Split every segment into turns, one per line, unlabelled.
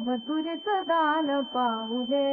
मथुरेचं दान पाहू दे.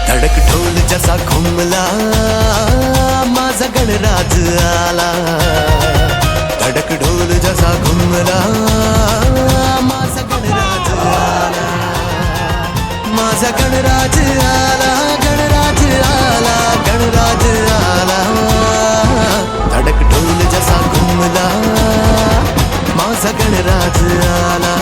धडक ढोल जसा घुमला माझा गणराज आला. धडक ढोल जसा घुमला माझा गणराज आला. माझा गणराज आला, गणराज आला, गणराज आला. धडक ढोल जसा घुमला माझा गणराज आला.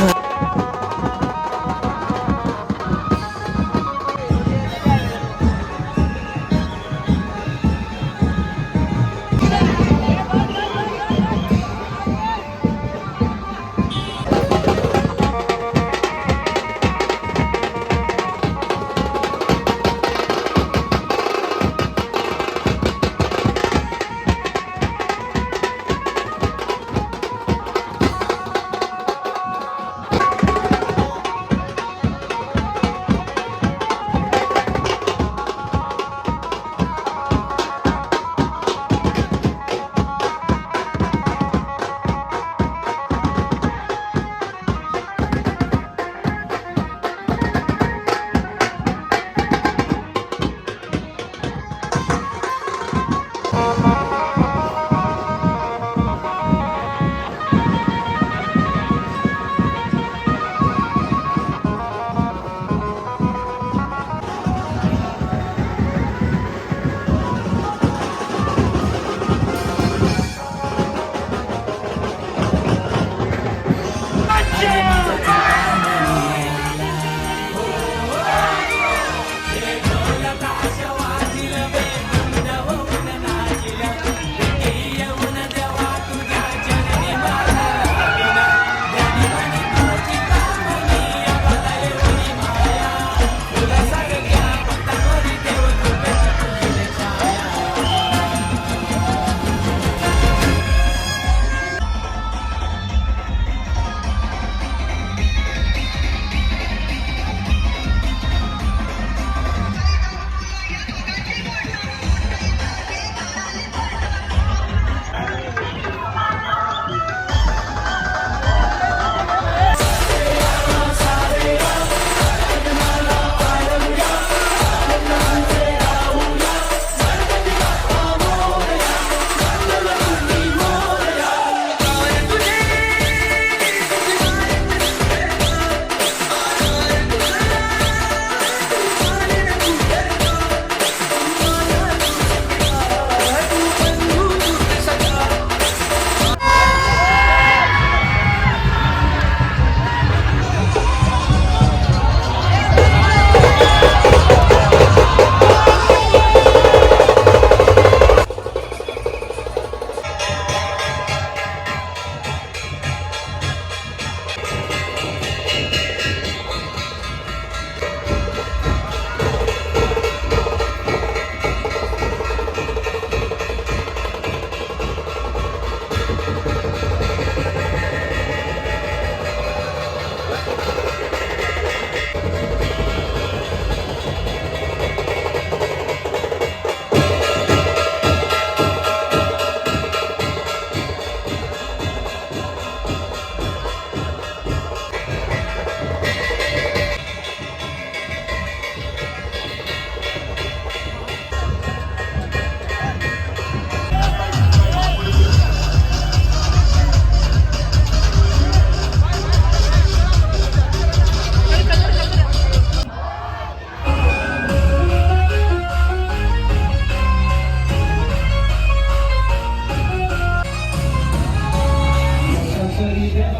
दैवत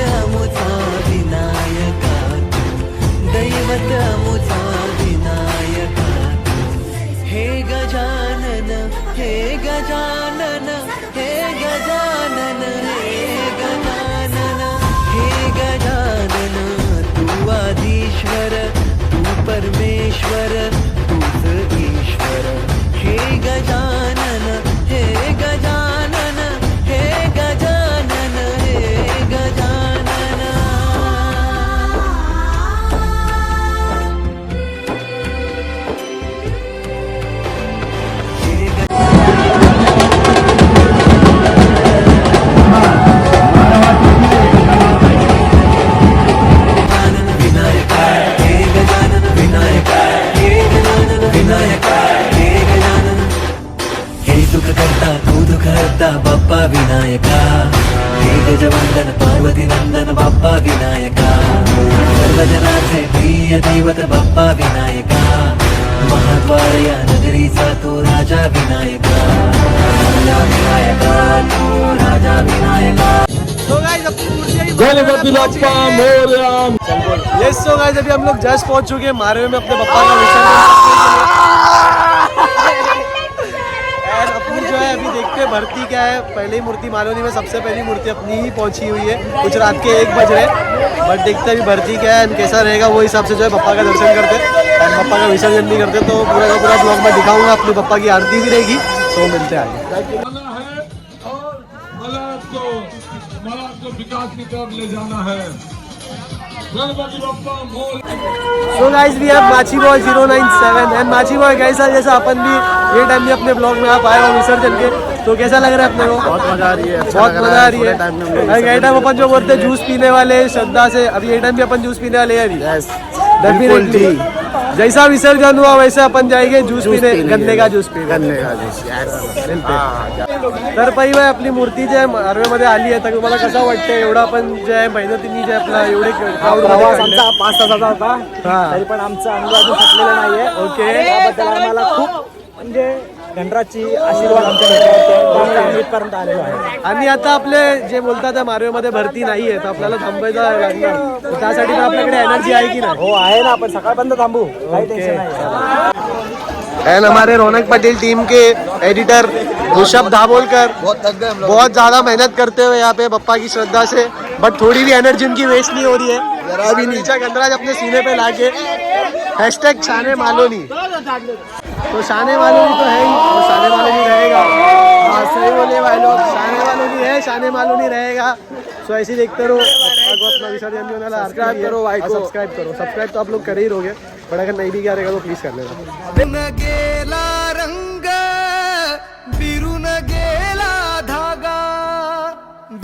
अमुचा विनायका दैवत अमुचा विनायका हे गजानन हे गजानन हे गजानन हे गजानन हे गजानन तू आधीश्वर तू परमेश्वर तूच ईश्वर हे गजानन हे गजानन हे गजानन हे गजानन बाप्पा विनायका हे गजवंदन पार्वती नंदन बाप्पा विनायका सर्वजनाचे प्रिय दैवत बाप्पा विनायका महाद्वार या नगरीचा तो राजा विनायका राजा विनायका तो राजा Vinayaka
Ganpati Bappa Morya.
Yes so guys अभी हम लोग जस्ट पहुंच चुके हैं मारवे में अपने पप्पा का विसर्जन और अपनी जो है अभी देखते हैं भर्ती क्या है। पहले ही मूर्ति मालवनी में सबसे पहली मूर्ति अपनी ही पहुंची हुई है कुछ रात के 1 बज रहे, बट देखते हैं अभी भर्ती क्या है कैसा रहेगा वो हिसाब से जो है पप्पा का दर्शन करते और पप्पा का विसर्जन भी करते। तो पूरा का पूरा ब्लॉग में दिखाऊंगा, अपने पप्पा की आरती भी रहेगी। सो मिलते हैं आगे।
को विकास की तरफ ले जाना है। Ganpati Bappa Morya.
So guys we have Machi boy 097 and Machi boy कैसा जैसा अपन भी ये टाइम में अपने ब्लॉग में आप आए हो विसर्जन के, तो कैसा लग रहा है अपने को?
बहुत मजा आ रही है,
बहुत मजा आ रही है। ये टाइम अपन जो बोलते जूस पीने वाले श्रद्धा से, अभी ये टाइम भी अपन जूस पीने वाले हैं। डेफिनेटली जैसा विसर्जन हुआ वैसे अपन जाएंगे जूस पीने, गन्ने का जूस पीने। तर पहिलं आपली मूर्ती जे मारवेमध्ये आली आहे, तर तुम्हाला कसं वाटतं? एवढं आपण जे आहे मेहनतीने जे आपला एवढे
प्रवास आमचा 5 तासाचा होता, तरी पण आमचा अंग अजून थकलेला नाहीये.
ओके.
त्याबद्दल आम्हाला खूप म्हणजे गणराजची आशीर्वाद आमच्या भेटला आम्ही इथपर्यंत आलेलो आहे.
आणि आता आपले जे बोलतात मारवेमध्ये भरती नाही आहे तर आपल्याला थांबायचं लागणार, तर त्यासाठी पण आपल्याकडे एनर्जी आहे की नाही?
हो आहे ना, आपण सकाळपर्यंत थांबू, काही टेन्शन नाही.
एंड हमारे रौनक पटेल टीम के एडिटर ऋषभ दाभोलकर बहुत ज़्यादा मेहनत करते हुए यहाँ पे पप्पा की श्रद्धा से, बट थोड़ी भी एनर्जी उनकी वेस्ट नहीं हो रही है। अभी नीचा गंदराज अपने सीने पे लाके हैशटैग शाने मालोनी, तो शाने मालोनी तो है ही, तो शाने मालोनी रहेगा। हाँ सही बोले भाई लोग, शाने मालोनी है, शाने मालोनी रहेगा। सो ऐसे देखते रहो, पप्पा को अपना विसर्जन भी होने
सब्सक्राइब करो भाई को,
सब्सक्राइब तो आप लोग कर ही रहोगे, बट अगर नहीं भी क्या रहेगा तो प्लीज कर लेना। गेला रंग बिरून गेला धागा,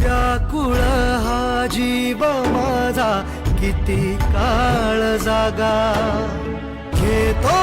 व्याकुळ हा जीव माझा किती काळ जागा, घेतो